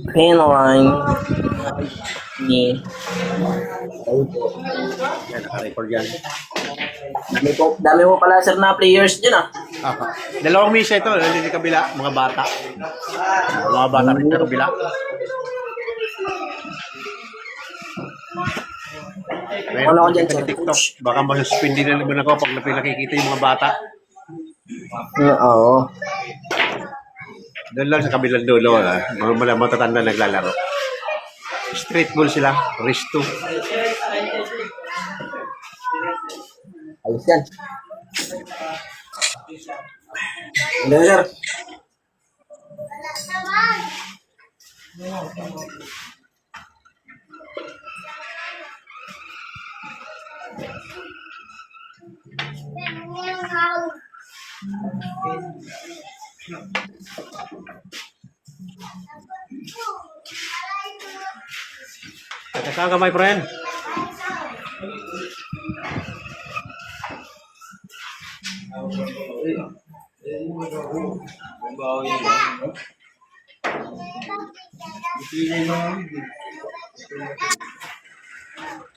Penline ni Yan, naka-record yan. dami mo pala sir na players dyan ah. Dalawang misa ito, hindi sa kabila, mga bata. Mga bata rin sa kabila. Wala ko dyan sa sir. TikTok. Baka mag-spin din na naman ako pag nakikita yung mga bata. Oo. Doon lang sa kabilang dulo, mga matatanda naglalaro. Street ball sila, Risto. Ayos yan. Ano sir? Saan ka, my friend?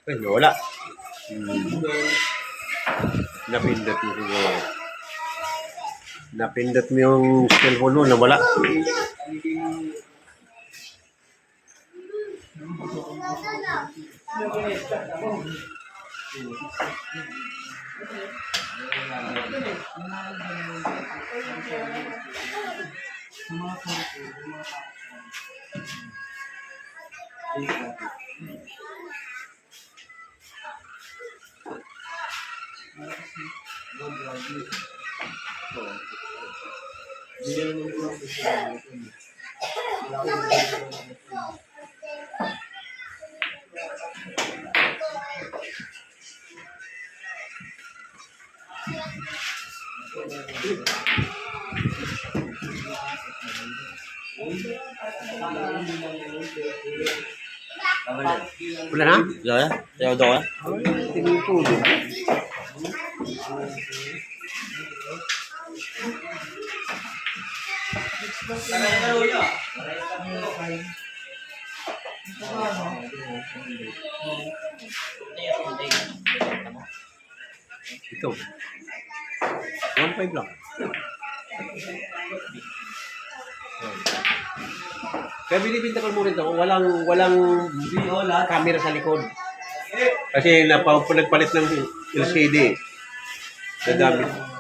Ay, wala. Napindot mo siguro. Napindot mo yung cellphone mo, nawala. Wala na? Wala? Tayo daw ah? Tinutulog. Ito. 1.5 lang. Kaya binibinta ko mo rin ito, walang camera sa likod. Kasi nagpalit ng LCD. Nagamit.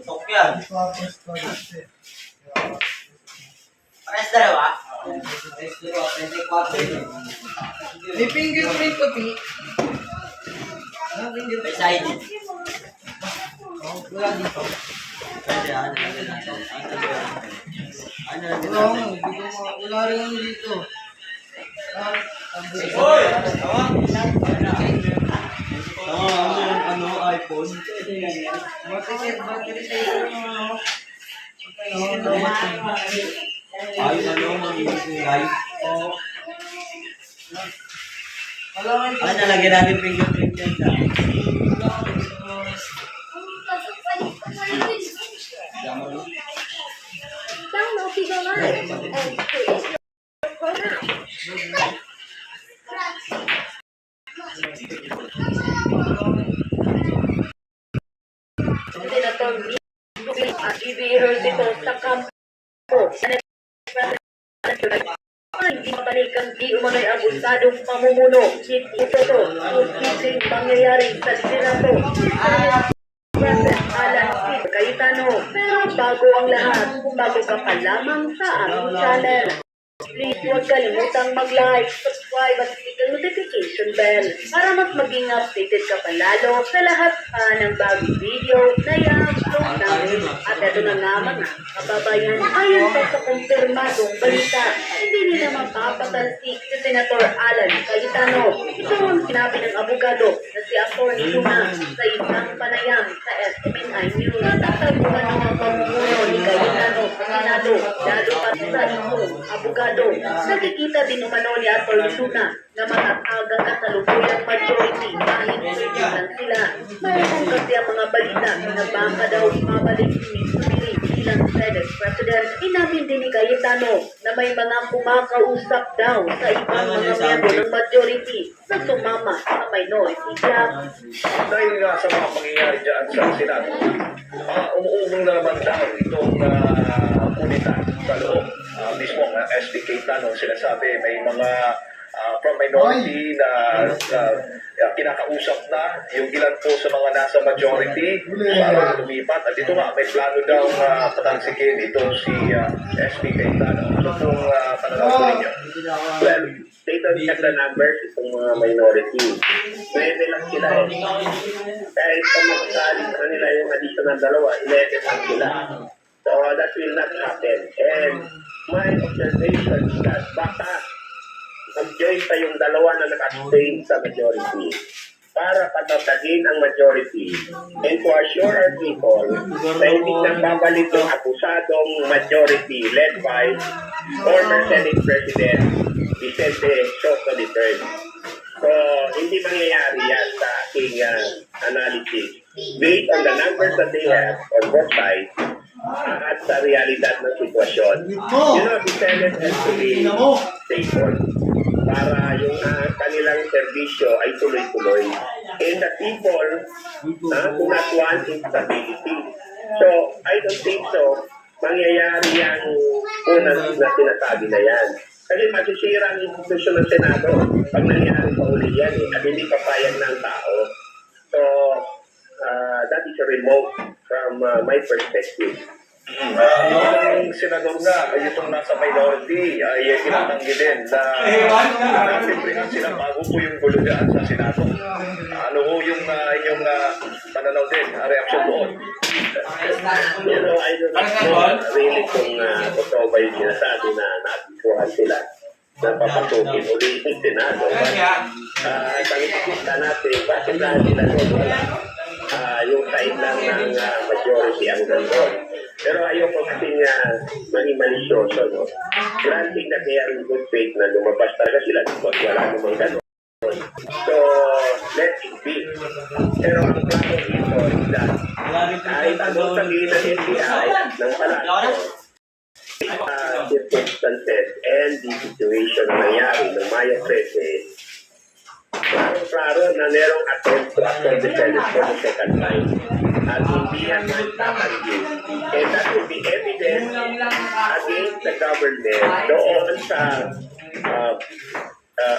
Sokyan. Pares dalawa? May fingerprint ko, Pi. May side. Wala dito. Pwede ah, nalagyan natin. Ano nalagyan Wala natin? wala rin ano dito. Hoy! Ano, iPhone? Battery sa ito. Ayun, ano, magiging live. Ano nalagyan natin fingerprint yan sa? Download Tigo Live and create your program. Senator Ibihol dito sa kampo. Hindi mabalikang di umano'y abusadong pamumuno. Ito to, kung pangyayari sa Senato. President Alan P. Cayetano. Pero bago ang lahat, bago ka pa lamang sa aming channel, please huwag kalimutang mag-like, subscribe at click ang notification bell para mas maging updated ka pa lalo sa lahat pa ng bagong video na i-upload namin. At ito na nga mga kababayan, ayon pa sa kumpirmadong balita, hindi nila mapapatalsik si Senator Alan Cayetano. Ito ang sinabi ng abogado na si Atty. Luna sa isang panayam sa SMNI News. Natatagpuan ng mga pamumuno ni Cayetano sa Senado, lalo pa sa isang abogado. Nakikita din umano ni Atty. Luna na matatag ang kasalukuyang majority kahit sulitan sila. Mayroon kasi ang mga balita na baka daw mabalik ni Sumiri bilang Senate President. Inamin din ni Cayetano na may mga kumakausap daw sa ibang mga miyembro ng majority na sumama sa minority bloc. Dahil nga sa mga pangyayari dyan sa Senado, umuubong na naman daw itong unitan sa loob. Mismo ang SB Cayetano, sinasabi may mga from minority na kinakausap na yung ilan po sa mga nasa majority para lumipat. At ito nga, may plano daw patalsikin itong si SB Cayetano. Ano pong pananaw po ninyo? Well, they don't have the numbers itong mga minority. Pwede lang sila eh. Kahit kung magsali sa kanila yung additional dalawa, 11 lang sila. So that will not happen. And my observation is that baka mag-join pa yung dalawa na nag-abstain sa majority para patatagin ang majority and to assure our people na hindi nang babalik yung akusadong majority led by former Senate President Vicente Soto III. So, hindi mangyayari yan sa aking analysis. Based on the numbers that they have on both sides, at sa realidad ng sitwasyon. You know, the Senate has to be stable para yung kanilang serbisyo ay tuloy-tuloy. And the people do not want instability. So, I don't think so mangyayari yung unang na sinasabi na yan. Kasi masisira ang institusyon ng Senado pag nangyari pa uli yan at hindi papayag ng tao. So, that is a remote from my perspective. Yung senador nga, ay itong nasa minority, ay tinatanggi din na siyempre nga sila bago po yung gulo dyan sa Senado. Ano ho yung inyong pananaw din, reaction doon? You know, I don't know really kung totoo ba yung sinasabi na naabisuhan sila na papasukin uli yung Senado. Tangipagkita natin, bakit dahil sila doon wala yung side lang ng majority ang gandun. Pero ayoko kasi nga maging malisyoso, no? Granting na kaya in good faith na lumabas talaga sila because wala namang gano'n. So, let it be. Pero ang plano dito is that kahit anong sabihin ng NBI ng palasyo, circumstances and the situation na nangyari ng Mayo 13, klaro na merong attempt to assault the Senate for the second time. At hindi yan magtatanggi. And that will be evidence against the government doon sa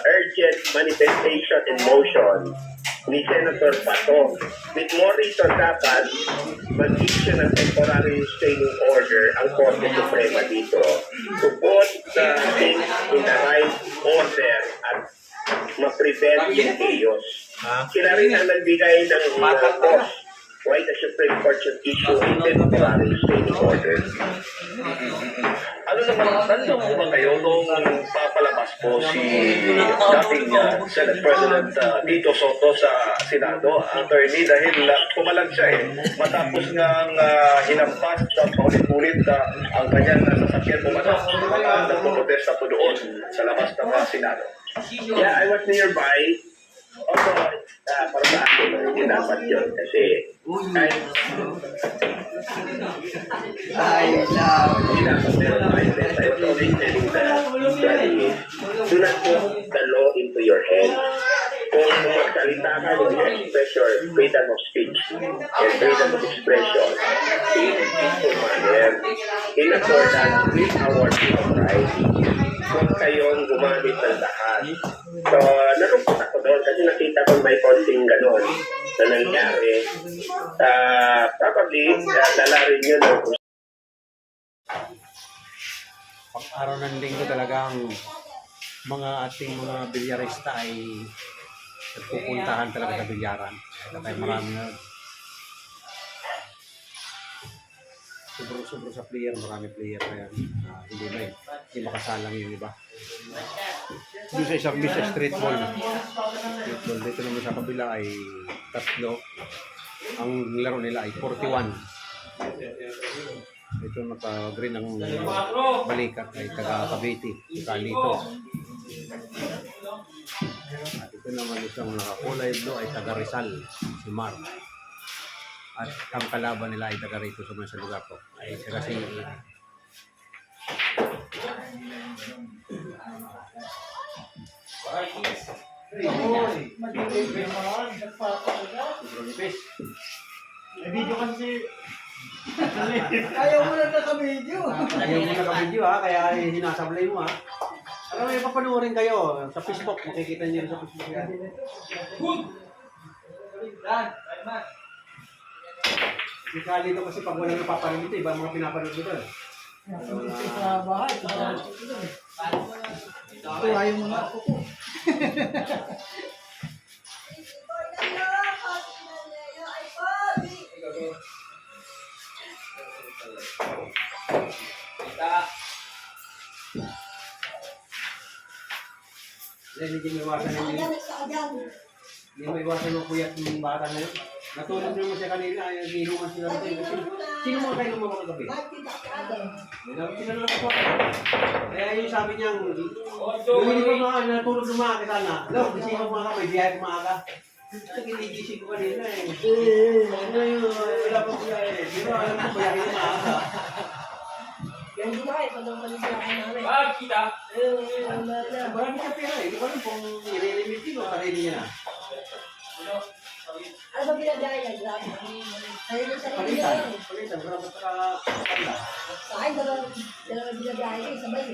urgent manifestation in motion ni Senator Pato. With more reason dapat mag-issue ng temporary restraining order ang Korte Suprema dito to put things in the right order at ma-prevent yung chaos. Sila rin ang nagbigay ng cause why the Supreme Court should issue a temporary restraining order. Ano naman, nandiyan po ba kayo nung papalabas po si dating Senate President Tito Soto sa Senado, attorney, dahil pumalag siya matapos nga hinampas sa paulit-ulit ang kanyang sasakyan pumalag. Nagpo-protesta po doon sa labas ng Senado. Yeah, I was nearby. Although, para sa akin, hindi dapat yun kasi kahit hindi dapat meron violence. I was always telling the judges, do not put the law into your head. Kung magsalita ka, you express your freedom of speech and freedom of expression in a peaceful manner in accordance with our bill of rights. Huwag kayong gumamit ng dahas So, nalungkot ako doon kasi nakita ko may konting gano'n na nangyari. Probably, dala rin yun ng Pag-araw ng linggo talagang mga ating mga bilyarista ay nagpupuntahan talaga sa bilyaran. Kaya marami na sobro sa player, marami player na yan. Hindi makasalang yung iba. Doon sa isang bis sa street ball. Dito naman sa kabila ay tatlo. Ang laro nila ay 41. Ito naka-green ang balikat ay taga Cavite, Calito. At ito naman isang nakakulay blue ay taga Rizal, si Mar. At ang kalaban nila ay taga rito sa lugar ko. Ay kasi Ayaw mo na naka-video. ayaw mo naka-video ha, kaya sinasablay mo ha. Alam mo, ipapanoorin kayo sa Facebook, makikita niyo sa Facebook yan. Si Calito kasi pag walang napapanood dito, iba ang mga pinapanood dito eh. Sa bahay. Ito, ayaw mo na ako po. Hindi mo iwasan hindi mo iwasan yung kuyat ng bata na yun. Natulog naman siya kanina, ay ginuman sila rin. Sino mo kayo naman kagabi? Sino naman ako? Kaya yung sabi niyang, hindi ko mga natulog ng mga kasana. Hello, gising ko mga kamay, biyahe ko mga ka. Ito ginigising ko kanina eh. Ano yun, wala pa siya eh. Di ba, alam ko, biyahe ko mga ka. Yung buhay, pag umalis na ako namin. Marami siya pera eh. Di ba alam kung i-re-limit yun o sarili niya na? Ano ba pinagdaya? Grabe. Ayun yung sarili Palitan. niya. Palitan. Marami ka pala. Sa akin, dalawang pinagdaya ko, sabay.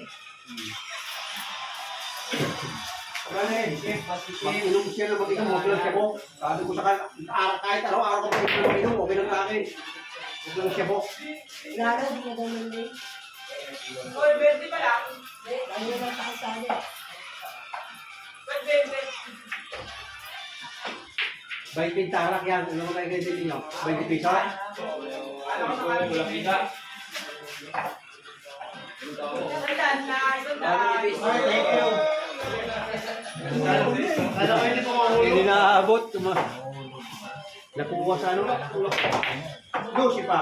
Mag-inom siya na mag-inom. Huwag lang siya po. Sabi ko sa kanya, kahit araw-araw ko mag-inom, okay lang sa akin. Huwag lang siya po. Lalo, di niya ganun din. Oy, 20 pa lang. Ano naman sa kasali? 20 tarak yan. Ano mo kayo kayo ninyo? 20 piso? Hindi naaabot. Nakuha sa ano? 12 pa.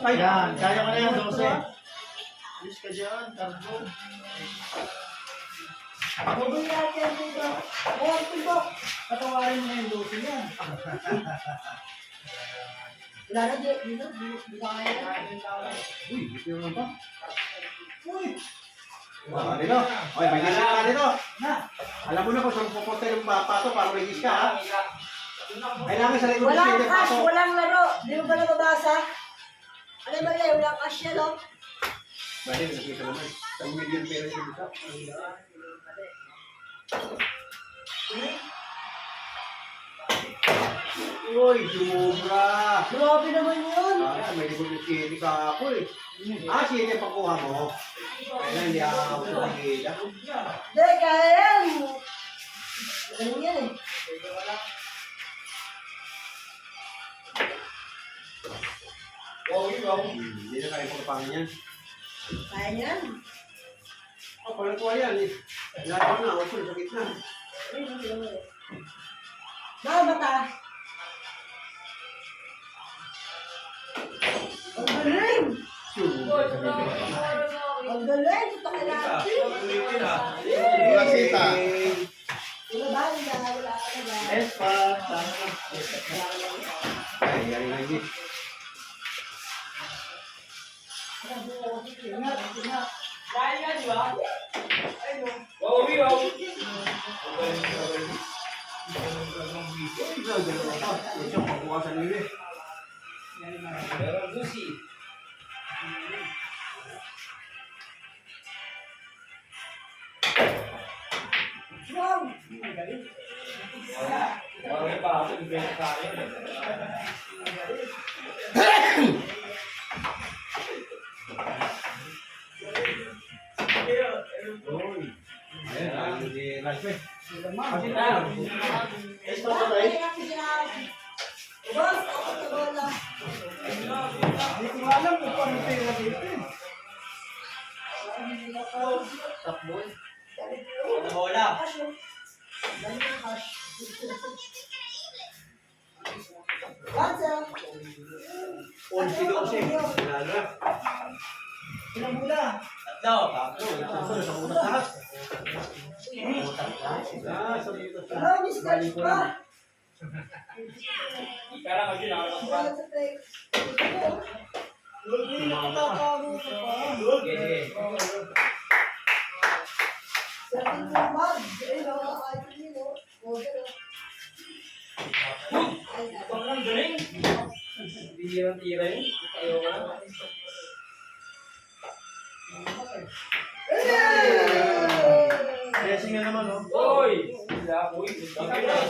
Ay, Yan, kaya ko na yan, 12. Alis ka dyan, Cardo. Bubuli natin dito. Ayan, tibok. Patawarin mo na yung 12 yan. Lalo, di ba kaya yan? uy, ito yung ba? Uy! Dito. Oy, may gis ka dito. Alam mo na kung saan pupunta yung pato para may gis ka ha? Kailangan sa likod Walang ng cash, pato. walang laro. Di mo ba nababasa? Ano ba yan? Walang cash yan, no? Bali, nakita naman. Isang million pera yung dito. Uy, sumubra. Grabe naman yun. May likod ng sili ka ako eh. Sili ang pagkuha mo. Kailan hindi ako sumagila. Hindi, kaya yan. Ganun yan eh. Hindi na tayo pagkapangan yan. Kaya yan. Palang kuha yan eh. Nagawa na, ako sa gitna. Mata. Ang galing! Ang galing! Ito ka natin! Walang kita. Wala ba? Wala ka na ba? Espa. Ay, galing lang din. Ito, pagkuha sa nila eh. Wow! Wala pa ako, ibenta sa akin. Ayan, hindi rice eh. Kasi tayo. Boss, ako sa bola. Hindi ko alam kung paano pera dito eh. Wala. What's up? 11-12. Lalo. Ilang mula? Tatlo. Lahat. Hello, Miss Kalipa. Kaya kasi Wala sa play. Hindi nakakakaroon ka pa. Sige. Sa ating lumad. Ay, nakakain nyo. Ang galing. Hindi yan tira yun. Ayaw ka na. Blessing na naman, oh. Oy! Sila, uy. Alat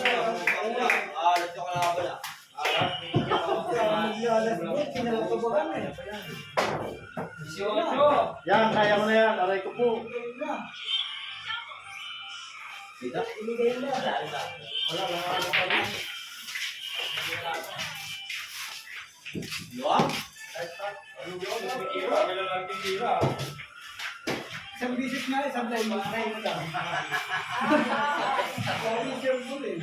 ka na pala. Maglalas mo, pinalatabahan eh. 18. Yan, kaya ko na yan. Aray ko po. Ibigay na. Wala, ano ka na. Luwag? Ano yun? Tira. Kailan natin tira. Isang visit nga, isang live mo. Try mo lang. Miserable eh.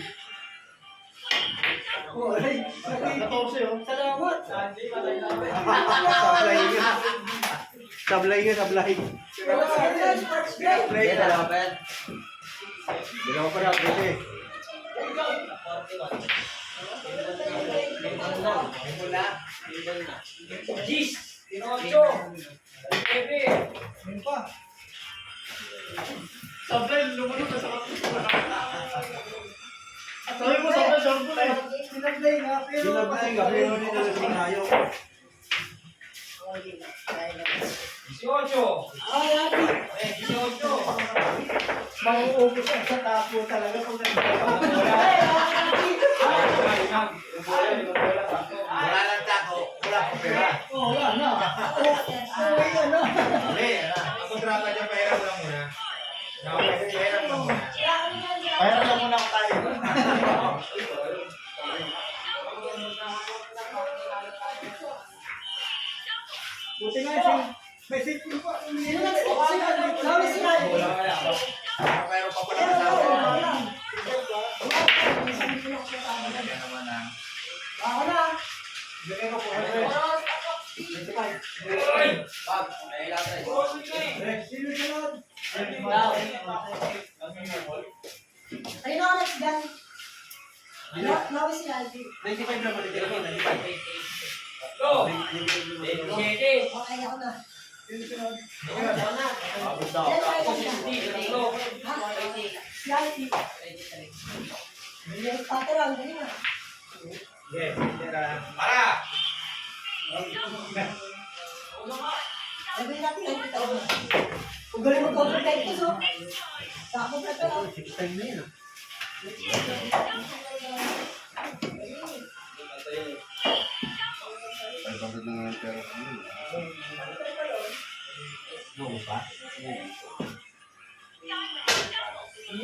Oh, ay, nag-14 oh. Salamat. Sablay nga. Sablay nga, sablay. Wala sa atin, sports day. Dalawa pa na, kasi. Gis! 18. Bebe! Ano pa? Sablay, lumunod na sa sabi mo, sablay, sablay eh. Sinablay nga, pero... Sinablay nga, pero hindi na sinayo. 18. Ay, ati. 18. Mauubos ang sa tapo talaga kung nagkakaroon. Wala lang tako. Wala ko pera. Oh, wala na. Uwi ka na. Hindi. Ang kontrata niya, pera mo lang muna. Pera mo lang muna. Kaya na muna ako tayo. Buti nga siya. May safety pa. Sino nag-sino? Sabi sila. Meron pa pala Pero, kasama. wala. Ako na. Bigay ko po. Sino sunod? Ayun ako next dyan. Nawi sila. 95 na pala. 95. Go! Okay, ako na. Sino sunod? Patirang, dali na. Para! Sabi natin ang ito. Kung galing mo complicate ko, so. Sako na ito. 6 na yun.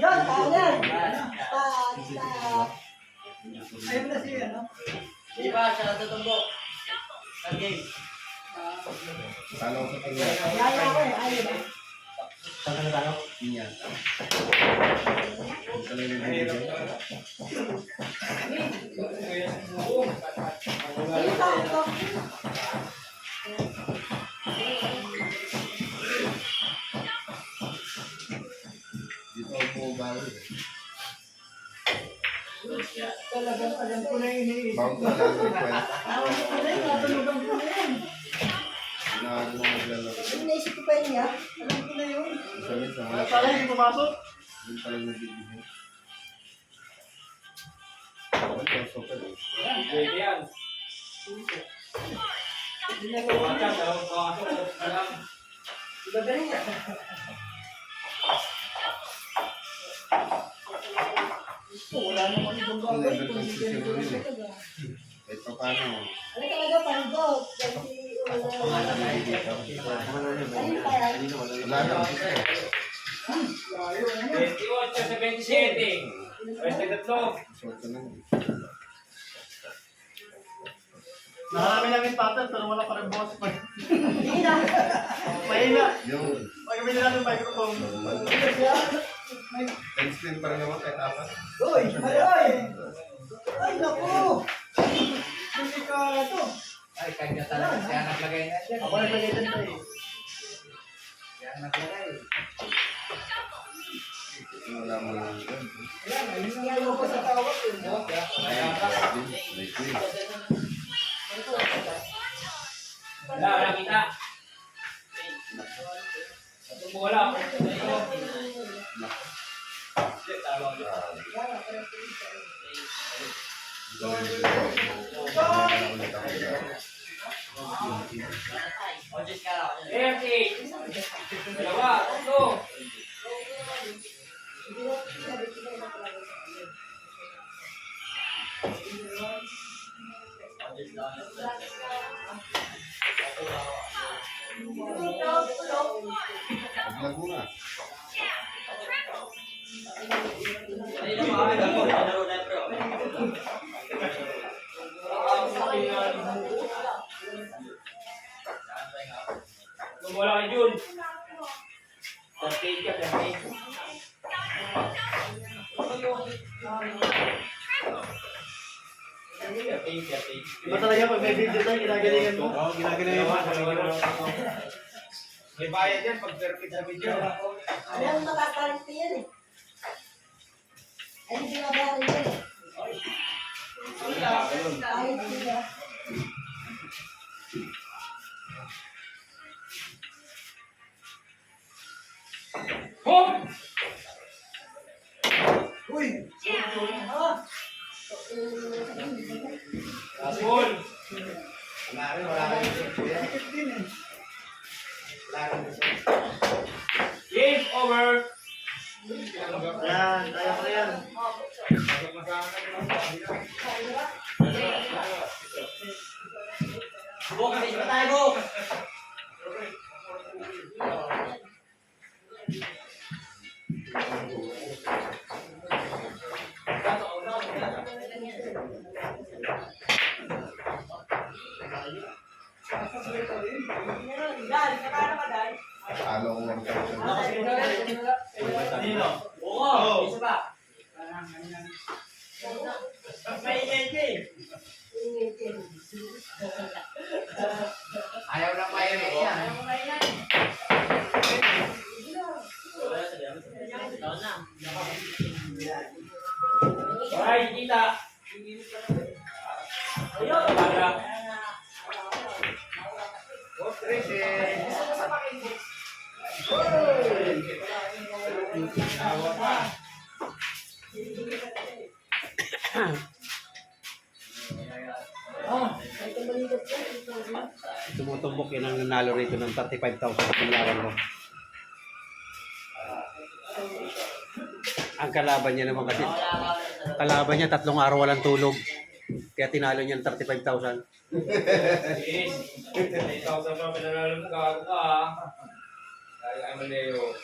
Yan, kaya yan. Ayun na siya, no? Di ba siya natutumbok? Ang game. Yaya ko eh, ayaw ba? Saan na tayo? Ayun ka, ito. Talagang alam ko na yung iniisip. Bago ka lang ng kwento. Alam ko na yun, natulogan ko na yun. Inaano mo maglalaro. Yung naisip ko pa yun niya, alam ko na yun. Sa minsan, Wala wala pala yung pumasok. Yun pala nagbibigay. Ito, super eh. Pwede yan. Pagkakang daw, pasok. Alam. Gagaling niya. Wala naman ibang gagawin. Level Kung construction hindi yun eh. talaga. Kahit pa paano. Ano talaga panggot? Kasi ayun pa yan. Wala na. Ayun, ano? 28 sa 27. Pwede tatlo. Short ka lang. Nakarami namin pattern, pero wala pa rin boss. Hindi na. Mahina. Yun. Pag-ibig natin yung microphone. Thanks din pa rin naman kahit apat. Uy! Ay! Ay, naku! Hindi ka ito. Ay, kanya talaga. Kaya naglagay na siya. Ako naglagay din tayo. Kaya naglagay. Wala mo lang. Yan, ayun ko sa tawag. Wala, wala kita. Wala. Dalawa, tatlo. Paglag mo na. Wala kay Jun. Tapos ka, tapos. Iba talaga pag may video tayo, ginagalingan mo. Oo, ginagalingan mo. May bayad yan pag perfect sa video. Ano yung makakarante yan eh? Ay, hindi mabayaran yan eh. Kahit sila. Hop! Uy! Ah! Asol! Game over! Yan, kaya ko na yan. Bukas na tayo! Talo ko 1,000. Dino? Oo! Isa pa! Ayaw lang pa yun eh. Ay, kita! Ayaw! Para! Tumutumbok yun ang nanalo rito ng 35,000 pinayaran ko. Ang kalaban niya naman kasi, kalaban niya 3 araw walang tulog. Kaya tinalo niya ng 35,000. Yes! 8,000 pa pinanalo mo, gago ka ah. Ay, Amaleo.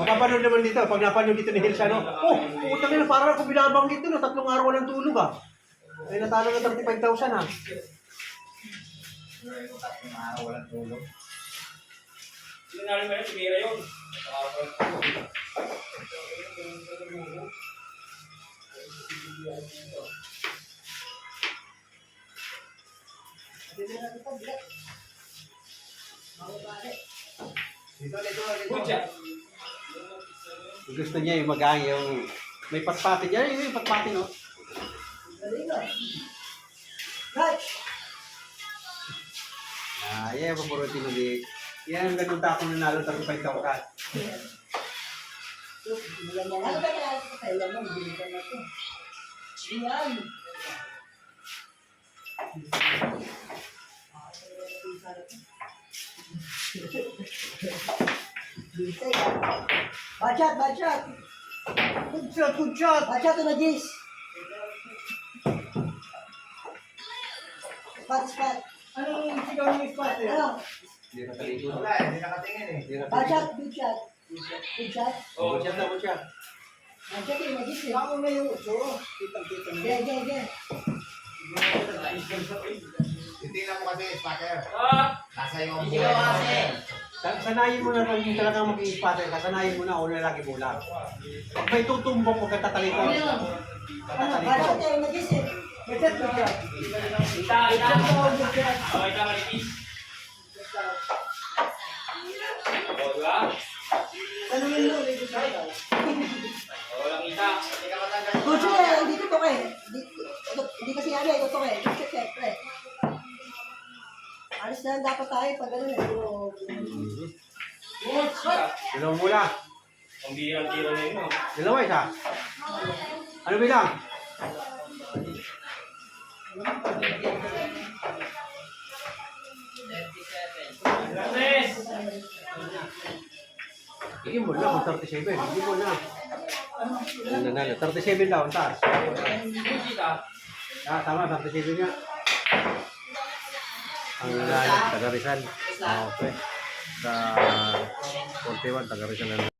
Mapapanood naman dito, pag napanood dito ni Hilsano, oh, putang ina, parang ako binabang dito, no, 3 araw walang tulog ah. Ay, natalo ng 35,000 ah. Pinanalo mo yun, tumira yun. Good job. Gusto niya yung magang yung may patpati niya, yung patpati no. Catch! Ah, yeah, papurutin mo di. Yan ang ganun tako nanalo 35,000 ka. Ano ba kaya sa kailan mo? Hindi ka na ito. Yan! Bachat! Bachat! Good shot, good shot. Bacha to na Jis. Spot. Anong sigaw ng spot eh? Ano? Hindi na talikod. Wala, hindi nakatingin eh. Hindi na Bacha, talikod. good shot. Good shot. Oo, siya na, siya. Bacha to na Jis eh. Ako na yung uso. Kitang-kita mo. Ge. Titingnan mo kasi, spotter. Nasa yung Sanayin mo na kung hindi talaga mag-i-spotter ka, sanayin mo na una lagi bola. Pag may tutumbok, huwag ka tatalikod. Ano? Bacha to na Jis eh. Bacha, good shot. Ano yun mo? Good shot. Good shot eh. Hindi tutok eh. Hindi kasi ano eh. Tutok eh. Good shot syempre. Alis na lang dapat tayo pag ano eh. Dalawa mula. Dalawa isa. Ano bilang? Hindi mo na kung 37. Hindi mo na. Ano nanalo? 37 daw ang taas. Ah, tama. 37 nga. Ang nanalo, taga Rizal. Okay. Sa 41, taga Rizal.